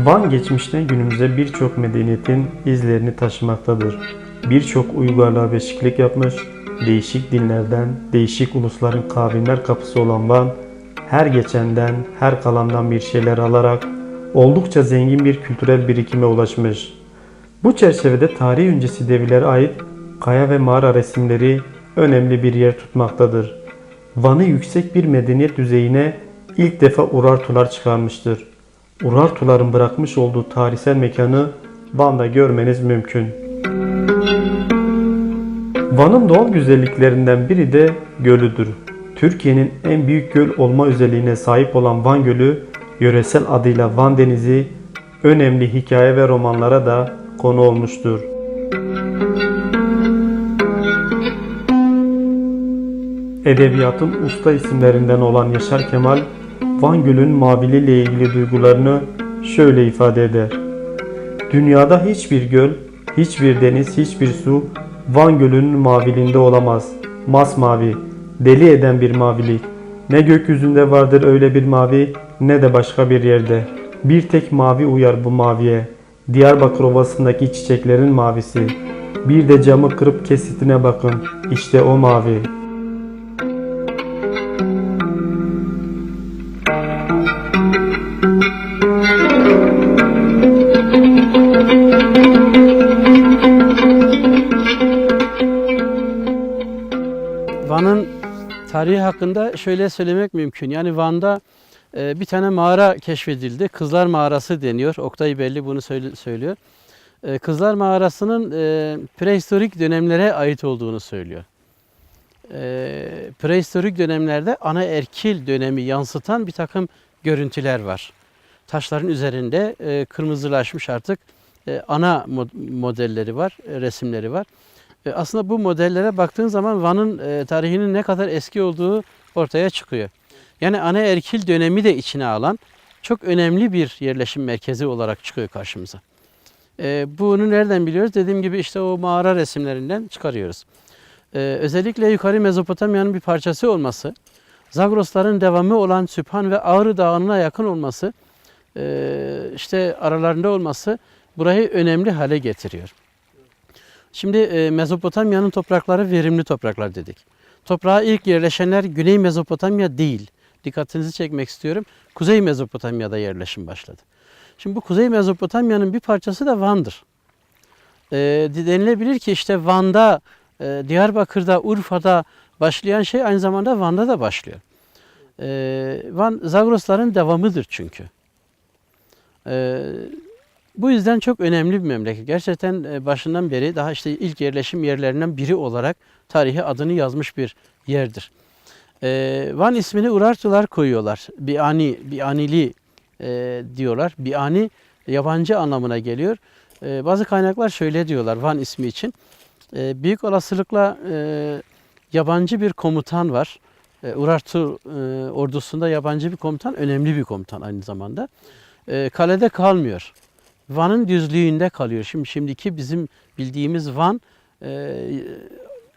Van geçmişten günümüze birçok medeniyetin izlerini taşımaktadır. Birçok uygarlığa beşiklik yapmış, değişik dinlerden, değişik ulusların kavimler kapısı olan Van, her geçenden, her kalandan bir şeyler alarak oldukça zengin bir kültürel birikime ulaşmış. Bu çerçevede tarih öncesi devirlere ait kaya ve mağara resimleri önemli bir yer tutmaktadır. Van'ı yüksek bir medeniyet düzeyine ilk defa Urartular çıkarmıştır. Urartuların bırakmış olduğu tarihsel mekanı Van'da görmeniz mümkün. Van'ın doğal güzelliklerinden biri de gölüdür. Türkiye'nin en büyük göl olma özelliğine sahip olan Van Gölü, yöresel adıyla Van Denizi, önemli hikaye ve romanlara da konu olmuştur. Edebiyatın usta isimlerinden olan Yaşar Kemal, Van Gölü'nün maviliği ile ilgili duygularını şöyle ifade eder. Dünyada hiçbir göl, hiçbir deniz, hiçbir su Van Gölü'nün maviliğinde olamaz. Masmavi, deli eden bir mavilik. Ne gökyüzünde vardır öyle bir mavi, ne de başka bir yerde. Bir tek mavi uyar bu maviye. Diyarbakır Ovası'ndaki çiçeklerin mavisi. Bir de camı kırıp kesitine bakın. İşte o mavi. Van'ın tarihi hakkında şöyle söylemek mümkün. Yani Van'da bir tane mağara keşfedildi. Kızlar Mağarası deniyor. Oktay Belli bunu söylüyor. Kızlar Mağarası'nın prehistorik dönemlere ait olduğunu söylüyor. Prehistorik dönemlerde anaerkil dönemi yansıtan bir takım görüntüler var. Taşların üzerinde kırmızılaşmış artık ana modelleri var, resimleri var. Aslında bu modellere baktığın zaman Van'ın tarihinin ne kadar eski olduğu ortaya çıkıyor. Yani anaerkil dönemi de içine alan çok önemli bir yerleşim merkezi olarak çıkıyor karşımıza. Bunu nereden biliyoruz? Dediğim gibi işte o mağara resimlerinden çıkarıyoruz. Özellikle yukarı Mezopotamya'nın bir parçası olması, Zagrosların devamı olan Süphan ve Ağrı Dağı'na yakın olması, işte aralarında olması burayı önemli hale getiriyor. Şimdi Mezopotamya'nın toprakları verimli topraklar dedik. Toprağa ilk yerleşenler Güney Mezopotamya değil. Dikkatinizi çekmek istiyorum. Kuzey Mezopotamya'da yerleşim başladı. Şimdi bu Kuzey Mezopotamya'nın bir parçası da Van'dır. Denilebilir ki işte Van'da, Diyarbakır'da, Urfa'da başlayan şey aynı zamanda Van'da da başlıyor. Van Zagrosların devamıdır çünkü. Bu yüzden çok önemli bir memleket. Gerçekten başından beri daha işte ilk yerleşim yerlerinden biri olarak tarihe adını yazmış bir yerdir. Van ismini Urartular koyuyorlar. Bianili diyorlar. Biani yabancı anlamına geliyor. Bazı kaynaklar şöyle diyorlar Van ismi için. Büyük olasılıkla yabancı bir komutan var. Urartu ordusunda yabancı bir komutan, önemli bir komutan aynı zamanda. Kalede kalmıyor. Van'ın düzlüğünde kalıyor. Şimdiki bizim bildiğimiz Van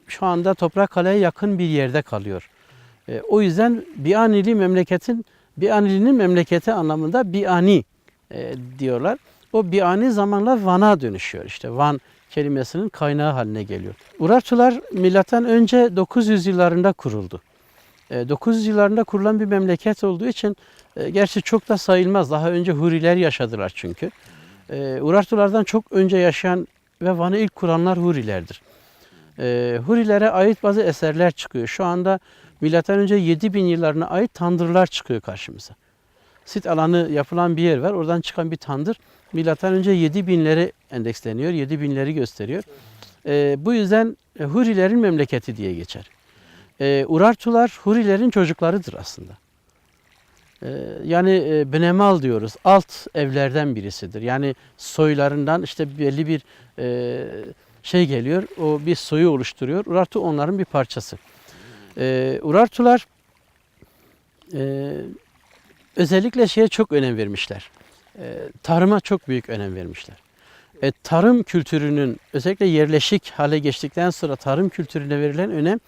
şu anda Toprakkale'ye yakın bir yerde kalıyor. O yüzden Bianili'nin memleketi anlamında Biani diyorlar. O Biani zamanla Van'a dönüşüyor. İşte Van kelimesinin kaynağı haline geliyor. Urartular milattan önce 900 yıllarında kuruldu. 900 yıllarında kurulan bir memleket olduğu için gerçi çok da sayılmaz. Daha önce Huriler yaşadılar çünkü. Urartulardan çok önce yaşayan ve Van'ı ilk kuranlar Hurilerdir. Hurilere ait bazı eserler çıkıyor. Şu anda milattan önce 7000 yıllarına ait tandırlar çıkıyor karşımıza. Sit alanı yapılan bir yer var. Oradan çıkan bir tandır milattan önce 7000'leri endeksleniyor. 7000'leri gösteriyor. Bu yüzden Hurilerin memleketi diye geçer. Urartular Hurilerin çocuklarıdır aslında. Yani Benemal diyoruz. Alt evlerden birisidir. Yani soylarından işte belli bir şey geliyor, o bir soyu oluşturuyor. Urartu onların bir parçası. Urartular özellikle şeye çok önem vermişler. Tarıma çok büyük önem vermişler. Tarım kültürünün özellikle yerleşik hale geçtikten sonra tarım kültürüne verilen önem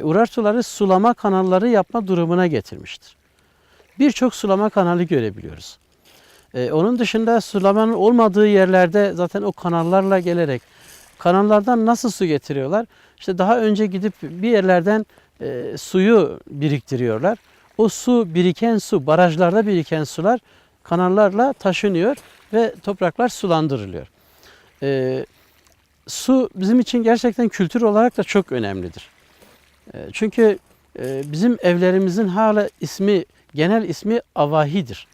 Urartuları sulama kanalları yapma durumuna getirmiştir. Birçok sulama kanalı görebiliyoruz. Onun dışında sulamanın olmadığı yerlerde zaten o kanallarla gelerek kanallardan nasıl su getiriyorlar? İşte daha önce gidip bir yerlerden suyu biriktiriyorlar. O su biriken su, barajlarda biriken sular kanallarla taşınıyor ve topraklar sulandırılıyor. Su bizim için gerçekten kültür olarak da çok önemlidir. Çünkü bizim evlerimizin hala genel ismi avahidir.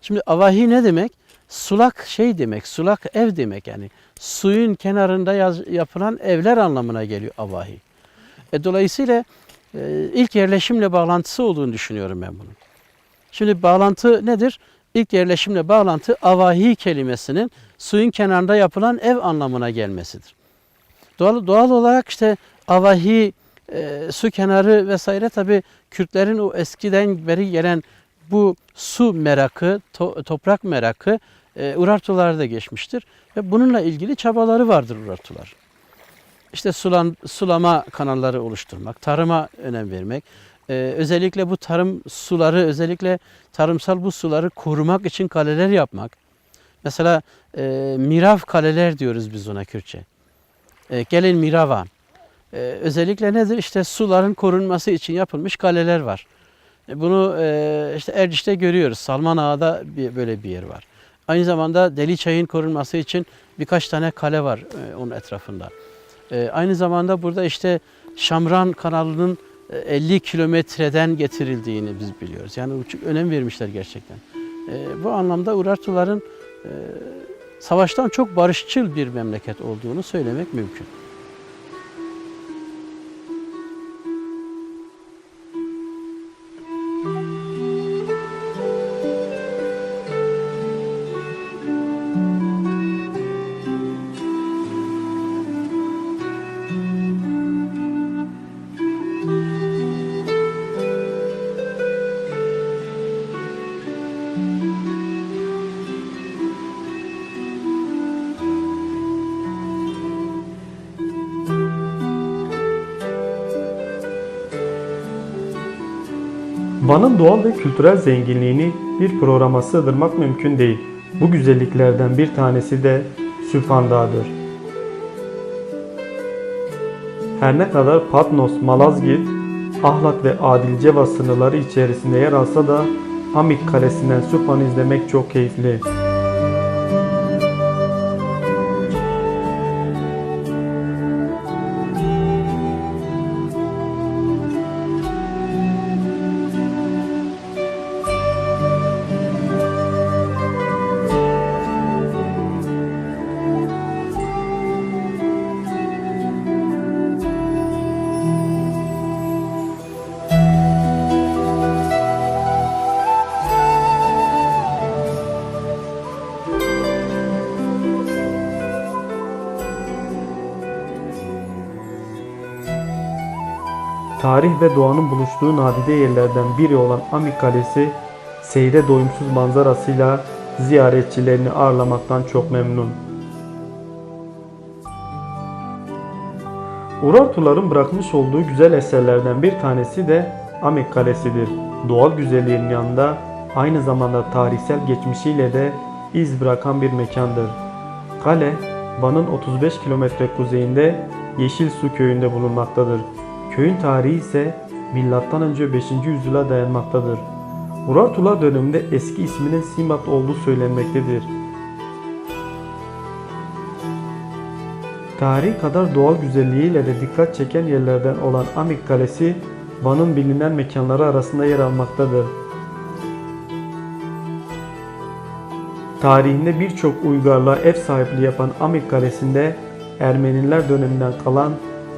Şimdi avahi ne demek? Sulak şey demek, sulak ev demek yani. Suyun kenarında yapılan evler anlamına geliyor avahi. Dolayısıyla ilk yerleşimle bağlantısı olduğunu düşünüyorum ben bunun. Şimdi bağlantı nedir? İlk yerleşimle bağlantı avahi kelimesinin suyun kenarında yapılan ev anlamına gelmesidir. Doğal olarak işte avahi, su kenarı vesaire tabii Kürtlerin o eskiden beri gelen bu su merakı, toprak merakı Urartulara da geçmiştir. Ve bununla ilgili çabaları vardır Urartular. İşte sulama kanalları oluşturmak, tarıma önem vermek, özellikle bu tarım suları, özellikle tarımsal bu suları korumak için kaleler yapmak. Mesela mirav kaleler diyoruz biz ona Kürtçe. Gelin miravan. Özellikle nedir? İşte suların korunması için yapılmış kaleler var. Bunu işte Erciş'te görüyoruz. Salman Ağa'da böyle bir yer var. Aynı zamanda Deliçay'ın korunması için birkaç tane kale var onun etrafında. Aynı zamanda burada işte Şamran kanalının 50 kilometreden getirildiğini biz biliyoruz. Yani çok önem vermişler gerçekten. Bu anlamda Urartuların savaştan çok barışçıl bir memleket olduğunu söylemek mümkün. Van'ın doğal ve kültürel zenginliğini bir programa sığdırmak mümkün değil. Bu güzelliklerden bir tanesi de Süphan Dağı'dır. Her ne kadar Patnos, Malazgirt, Ahlat ve Adilceva sınırları içerisinde yer alsa da Amik Kalesi'nden Süphan'ı izlemek çok keyifli. Tarih ve doğanın buluştuğu nadide yerlerden biri olan Amik Kalesi, seyre doyumsuz manzarasıyla ziyaretçilerini ağırlamaktan çok memnun. Urartuların bırakmış olduğu güzel eserlerden bir tanesi de Amik Kalesi'dir. Doğal güzelliğinin yanında aynı zamanda tarihsel geçmişiyle de iz bırakan bir mekandır. Kale, Van'ın 35 kilometre kuzeyinde Yeşilsu köyünde bulunmaktadır. Köyün tarihi ise M.Ö. 5. yüzyıla dayanmaktadır. Urartular döneminde eski isminin Simat olduğu söylenmektedir. Tarihi kadar doğal güzelliğiyle de dikkat çeken yerlerden olan Amik Kalesi, Van'ın bilinen mekanları arasında yer almaktadır. Tarihinde birçok uygarlığa ev sahipliği yapan Amik Kalesi'nde Ermeniler döneminden kalan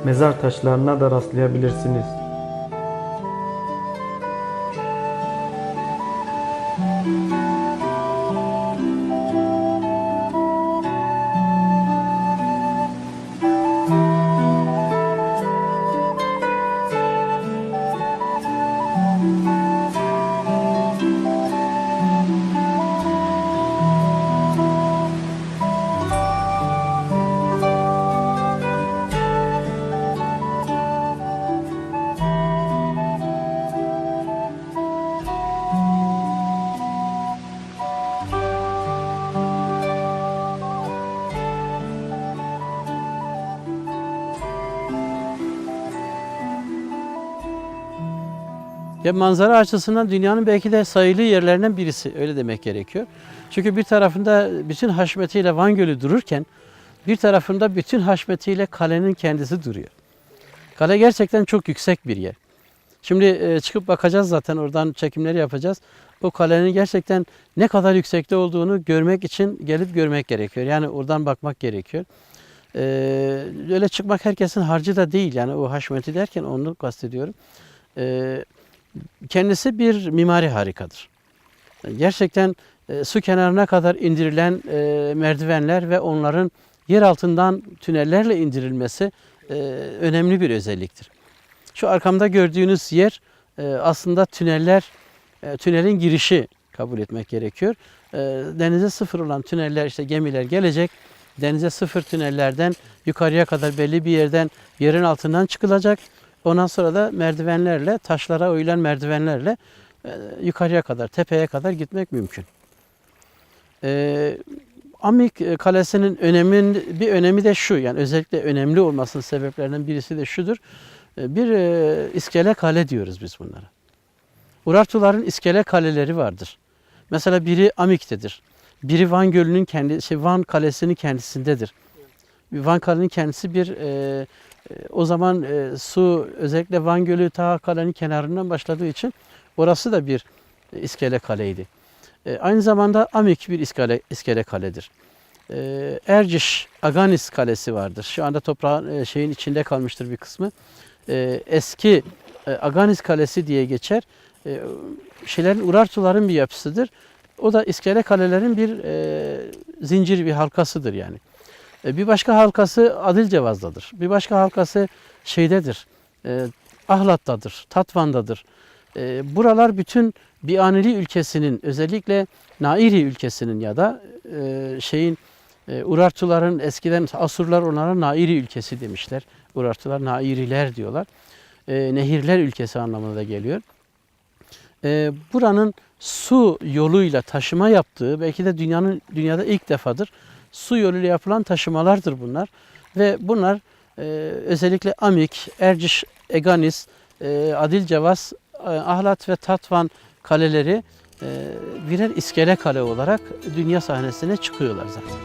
mezar taşlarına da rastlayabilirsiniz. Ya manzara açısından dünyanın belki de sayılı yerlerinden birisi, öyle demek gerekiyor. Çünkü bir tarafında bütün haşmetiyle Van Gölü dururken bir tarafında bütün haşmetiyle kalenin kendisi duruyor. Kale gerçekten çok yüksek bir yer. Şimdi çıkıp bakacağız, zaten oradan çekimleri yapacağız. O kalenin gerçekten ne kadar yüksekte olduğunu görmek için gelip görmek gerekiyor. Yani oradan bakmak gerekiyor. Öyle çıkmak herkesin harcı da değil. Yani o haşmeti derken onu kastediyorum. Kendisi bir mimari harikadır. Gerçekten su kenarına kadar indirilen merdivenler ve onların yer altından tünellerle indirilmesi önemli bir özelliktir. Şu arkamda gördüğünüz yer aslında tünelin girişi kabul etmek gerekiyor. Denize sıfır olan tüneller, işte gemiler gelecek, denize sıfır tünellerden yukarıya kadar belli bir yerden, yerin altından çıkılacak. Ondan sonra da merdivenlerle, taşlara oyulan merdivenlerle yukarıya kadar, tepeye kadar gitmek mümkün. Amik Kalesi'nin bir önemi de şu, yani özellikle önemli olmasının sebeplerinden birisi de şudur. Bir iskele kale diyoruz biz bunlara. Urartuların iskele kaleleri vardır. Mesela biri Amik'tedir. Biri Van Gölü'nün Van Kalesi'nin kendisindedir. Van Kalesi'nin kendisi o zaman su, özellikle Van Gölü ta kalenin kenarından başladığı için orası da bir iskele kaleydi. Aynı zamanda Amik bir iskele kaledir. Erciş Aganis Kalesi vardır. Şu anda toprağın şeyin içinde kalmıştır bir kısmı. Eski Aganis Kalesi diye geçer. Urartuların bir yapısıdır. O da iskele kalelerin bir zincir, bir halkasıdır yani. Bir başka halkası Adilcevaz'dadır. Bir başka halkası Ahlat'tadır, Tatvan'dadır. Buralar bütün Bianili ülkesinin, özellikle Nairi ülkesinin ya da Urartuların, eskiden Asurlar onlara Nairi ülkesi demişler. Urartular Nairiler diyorlar. Nehirler ülkesi anlamına da geliyor. Buranın su yoluyla taşıma yaptığı, belki de dünyada ilk defadır, su yoluyla yapılan taşımalardır bunlar. Ve bunlar özellikle Amik, Erciş, Eganis, Adilcevaz, Ahlat ve Tatvan kaleleri birer iskele kale olarak dünya sahnesine çıkıyorlar zaten.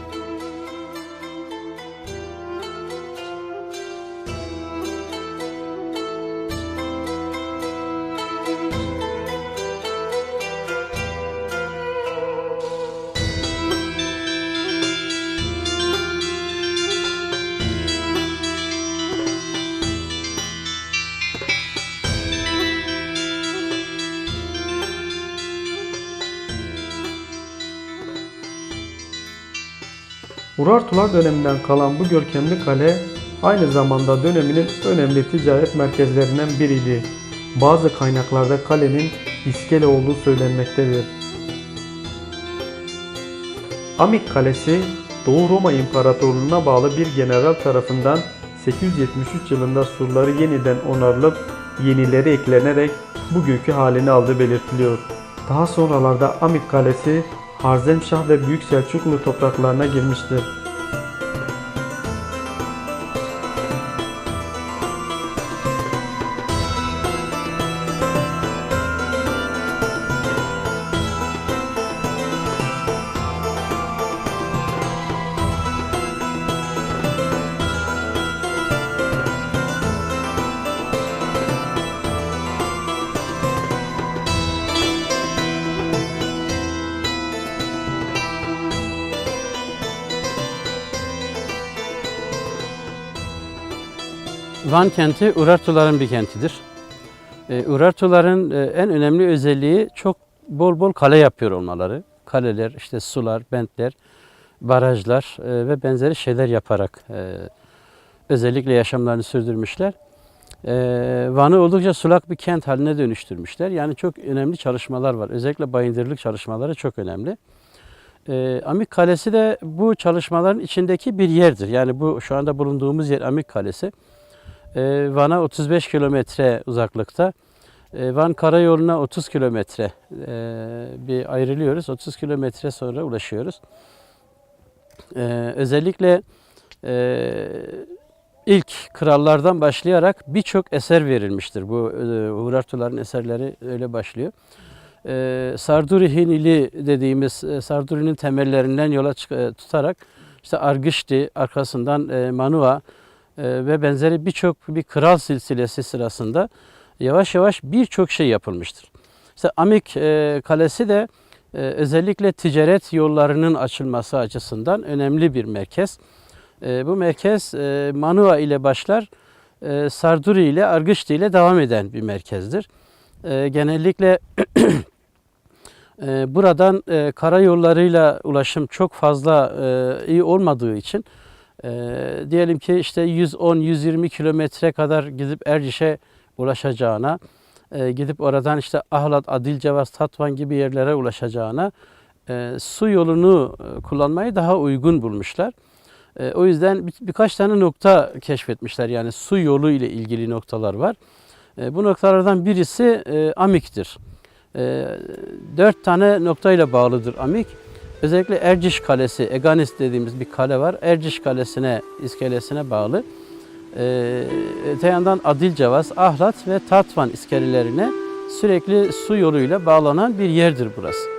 Urartular döneminden kalan bu görkemli kale aynı zamanda döneminin önemli ticaret merkezlerinden biriydi. Bazı kaynaklarda kalenin iskele olduğu söylenmektedir. Amik Kalesi, Doğu Roma İmparatorluğu'na bağlı bir general tarafından 873 yılında surları yeniden onarılıp yenileri eklenerek bugünkü halini aldığı belirtiliyor. Daha sonralarda Amik Kalesi, Harzemşah ve Büyük Selçuklu topraklarına girmiştir. Van kenti Urartuların bir kentidir. Urartuların en önemli özelliği çok bol bol kale yapıyor olmaları. Kaleler, işte sular, bentler, barajlar ve benzeri şeyler yaparak özellikle yaşamlarını sürdürmüşler. Van'ı oldukça sulak bir kent haline dönüştürmüşler. Yani çok önemli çalışmalar var. Özellikle bayındırlık çalışmaları çok önemli. Amik Kalesi de bu çalışmaların içindeki bir yerdir. Yani bu şu anda bulunduğumuz yer Amik Kalesi. Van'a 35 kilometre uzaklıkta. Van Karayolu'na 30 kilometre bir ayrılıyoruz. 30 kilometre sonra ulaşıyoruz. Özellikle ilk krallardan başlayarak birçok eser verilmiştir. Bu Urartuların eserleri öyle başlıyor. Sarduri Hinili dediğimiz Sarduri'nin temellerinden yola tutarak işte Argışti, arkasından Manua ve benzeri bir kral silsilesi sırasında yavaş yavaş birçok şey yapılmıştır. İşte Amik Kalesi de özellikle ticaret yollarının açılması açısından önemli bir merkez. Bu merkez Manua ile başlar, Sarduri ile Argışti ile devam eden bir merkezdir. Genellikle buradan karayollarıyla ulaşım çok fazla iyi olmadığı için diyelim ki işte 110-120 kilometre kadar gidip Erciş'e ulaşacağına, gidip oradan işte Ahlat, Adilcevaz, Tatvan gibi yerlere ulaşacağına su yolunu kullanmayı daha uygun bulmuşlar. O yüzden birkaç tane nokta keşfetmişler. Yani su yolu ile ilgili noktalar var. Bu noktalardan birisi Amik'tir. 4 tane noktayla bağlıdır Amik. Özellikle Erciş Kalesi, Eganis dediğimiz bir kale var. Erciş Kalesi'ne, iskelesine bağlı. Öte yandan Adilcevaz, Ahlat ve Tatvan iskelelerine sürekli su yoluyla bağlanan bir yerdir burası.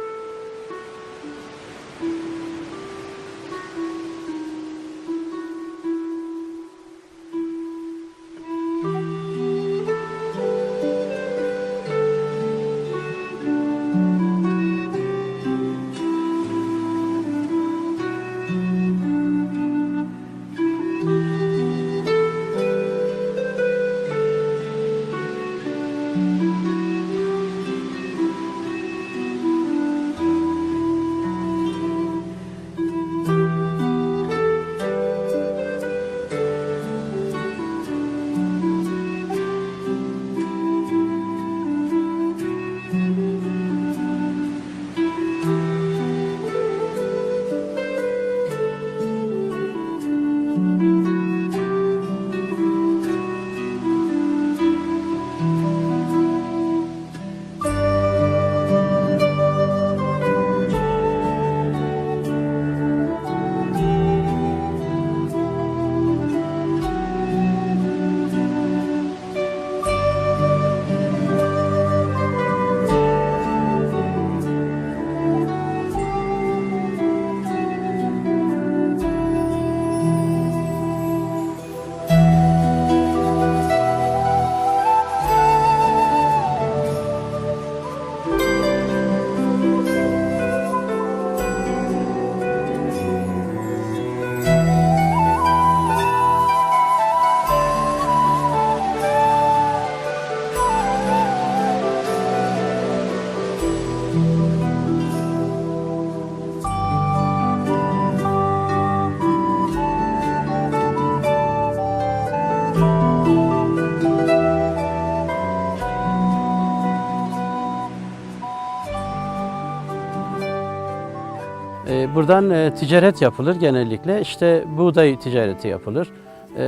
Buradan ticaret yapılır genellikle. İşte buğday ticareti yapılır.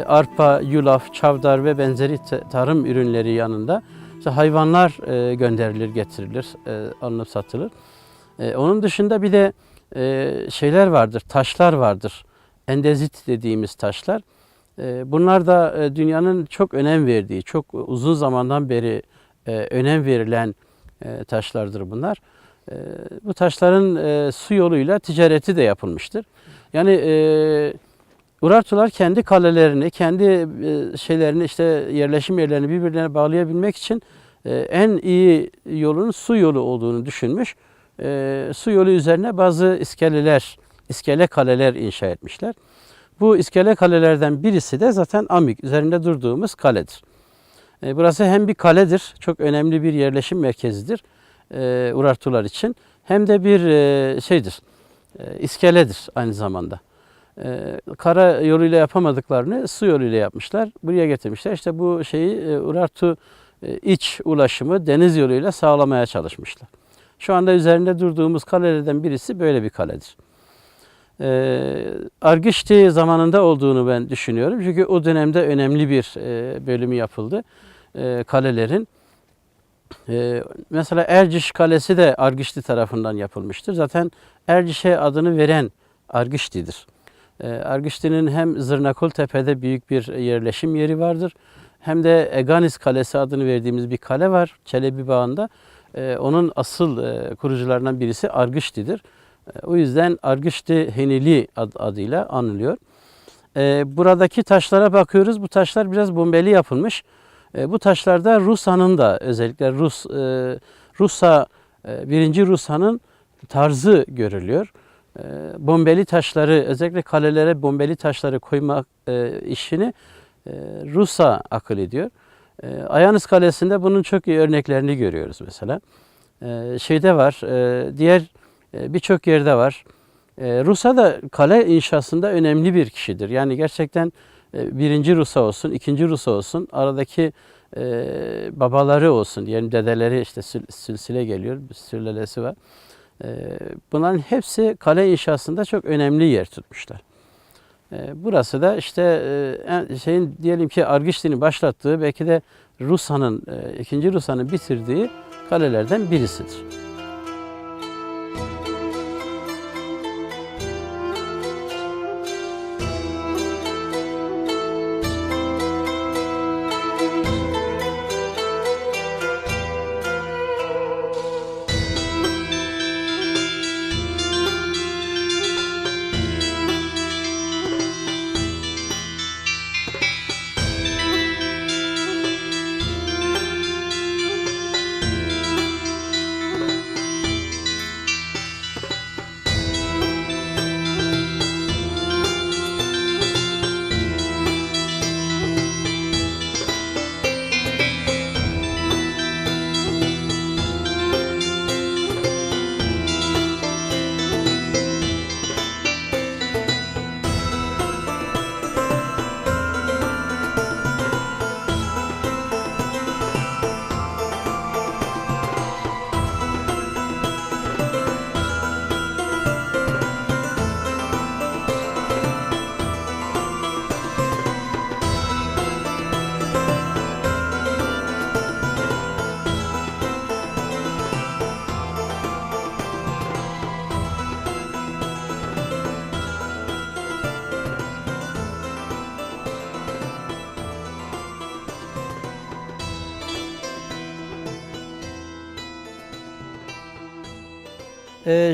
Arpa, yulaf, çavdar ve benzeri tarım ürünleri yanında işte hayvanlar gönderilir, getirilir, alınıp satılır. Onun dışında bir de şeyler vardır, taşlar vardır. Endezit dediğimiz taşlar. Bunlar da dünyanın çok önem verdiği, çok uzun zamandan beri önem verilen taşlardır bunlar. Bu taşların su yoluyla ticareti de yapılmıştır. Yani Urartular kendi kalelerini, kendi şeylerini işte yerleşim yerlerini birbirlerine bağlayabilmek için en iyi yolun su yolu olduğunu düşünmüş. Su yolu üzerine bazı iskele kaleler inşa etmişler. Bu iskele kalelerden birisi de zaten Amik, üzerinde durduğumuz kaledir. Burası hem bir kaledir, çok önemli bir yerleşim merkezidir Urartular için, hem de bir iskeledir aynı zamanda. Kara yoluyla yapamadıklarını su yoluyla yapmışlar, buraya getirmişler. İşte bu şeyi Urartu iç ulaşımı deniz yoluyla sağlamaya çalışmışlar. Şu anda üzerinde durduğumuz kalelerden birisi böyle bir kaledir. Argışti zamanında olduğunu ben düşünüyorum. Çünkü o dönemde önemli bir bölümü yapıldı kalelerin. Mesela Erciş Kalesi de Argışti tarafından yapılmıştır. Zaten Erciş'e adını veren Argışti'dir. Argışti'nin hem Zırnakultepe'de büyük bir yerleşim yeri vardır. Hem de Eganis Kalesi adını verdiğimiz bir kale var Çelebi Bağı'nda. Onun asıl kurucularından birisi Argışti'dir. O yüzden Argışti Henili adıyla anılıyor. Buradaki taşlara bakıyoruz. Bu taşlar biraz bombeli yapılmış. Bu taşlarda Rusa'nın da özellikle Rusa 1. Rusa'nın tarzı görülüyor. Bombeli taşları, özellikle kalelere bombeli taşları koymak işini Rusa akıl ediyor. Ayanis Kalesi'nde bunun çok iyi örneklerini görüyoruz mesela. Şeyde var, diğer birçok yerde var. Rusa da kale inşasında önemli bir kişidir. Yani gerçekten 1. Rusa olsun, 2. Rusa olsun, aradaki babaları olsun, diyelim dedeleri, işte sülsile geliyor, bir sülalesi var. Bunların hepsi kale inşasında çok önemli yer tutmuşlar. Burası da işte diyelim ki Argışti'nin başlattığı, belki de Rusa'nın, 2. Rusa'nın bitirdiği kalelerden birisidir.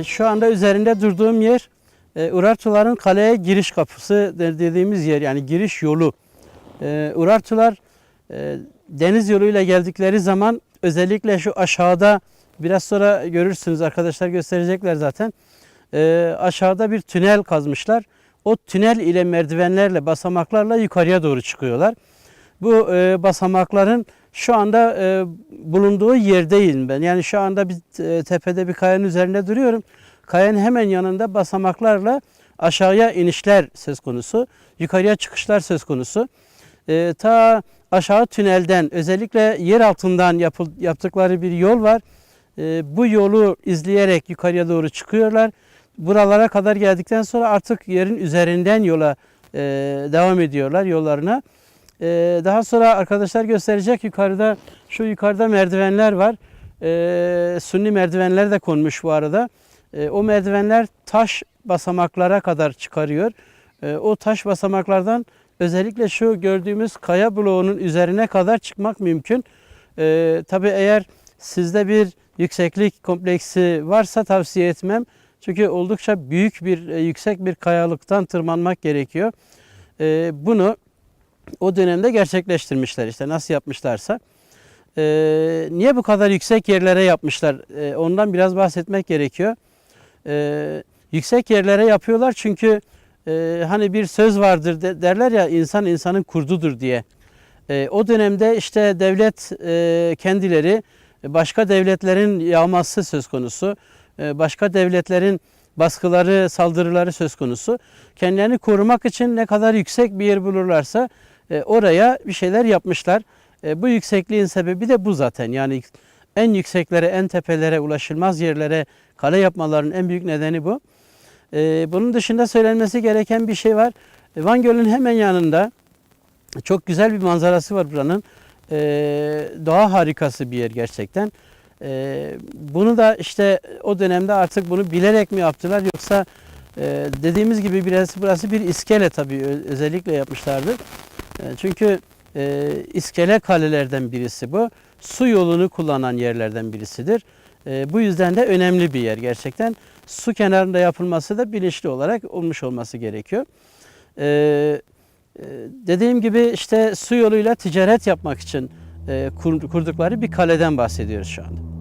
Şu anda üzerinde durduğum yer Urartuların kaleye giriş kapısı dediğimiz yer, yani giriş yolu. Urartular deniz yoluyla geldikleri zaman özellikle şu aşağıda, biraz sonra görürsünüz, arkadaşlar gösterecekler zaten. Aşağıda bir tünel kazmışlar. O tünel ile merdivenlerle, basamaklarla yukarıya doğru çıkıyorlar. Bu basamakların şu anda bulunduğu yerdeyim ben. Yani şu anda bir tepede bir kayanın üzerinde duruyorum. Kayanın hemen yanında basamaklarla aşağıya inişler söz konusu. Yukarıya çıkışlar söz konusu. Ta aşağı tünelden, özellikle yer altından yaptıkları bir yol var. Bu yolu izleyerek yukarıya doğru çıkıyorlar. Buralara kadar geldikten sonra artık yerin üzerinden yola devam ediyorlar yollarına. Daha sonra arkadaşlar gösterecek, yukarıda, şu yukarıda merdivenler var. Sünni merdivenler de konmuş bu arada. O merdivenler taş basamaklara kadar çıkarıyor. O taş basamaklardan özellikle şu gördüğümüz kaya bloğunun üzerine kadar çıkmak mümkün. Tabii eğer sizde bir yükseklik kompleksi varsa tavsiye etmem. Çünkü oldukça büyük bir, yüksek bir kayalıktan tırmanmak gerekiyor. Bunu o dönemde gerçekleştirmişler, işte nasıl yapmışlarsa. Niye bu kadar yüksek yerlere yapmışlar? Ondan biraz bahsetmek gerekiyor. Yüksek yerlere yapıyorlar çünkü hani bir söz vardır derler ya, insan insanın kurdudur diye. O dönemde işte devlet kendileri, başka devletlerin yağması söz konusu, başka devletlerin baskıları, saldırıları söz konusu. Kendilerini korumak için ne kadar yüksek bir yer bulurlarsa oraya bir şeyler yapmışlar. Bu yüksekliğin sebebi de bu zaten. Yani en yükseklere, en tepelere, ulaşılmaz yerlere kale yapmalarının en büyük nedeni bu. Bunun dışında söylenmesi gereken bir şey var. Van Gölü'nün hemen yanında çok güzel bir manzarası var buranın. Doğa harikası bir yer gerçekten. Bunu da işte o dönemde artık bunu bilerek mi yaptılar, yoksa Dediğimiz gibi burası bir iskele tabii özellikle yapmışlardır. Çünkü iskele kalelerden birisi bu. Su yolunu kullanan yerlerden birisidir. Bu yüzden de önemli bir yer gerçekten. Su kenarında yapılması da bilinçli olarak olmuş olması gerekiyor. Dediğim gibi işte su yoluyla ticaret yapmak için kurdukları bir kaleden bahsediyoruz şu anda.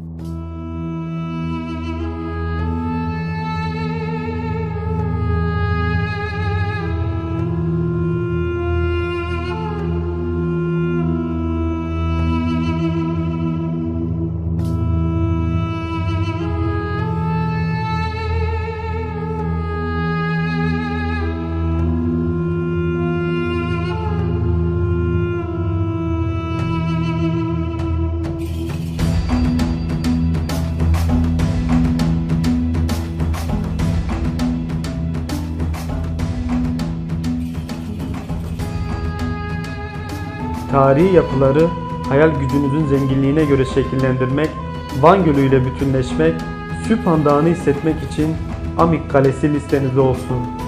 Tarihi yapıları hayal gücünüzün zenginliğine göre şekillendirmek, Van Gölü ile bütünleşmek, Süphan Dağı'nı hissetmek için Amik Kalesi listenizde olsun.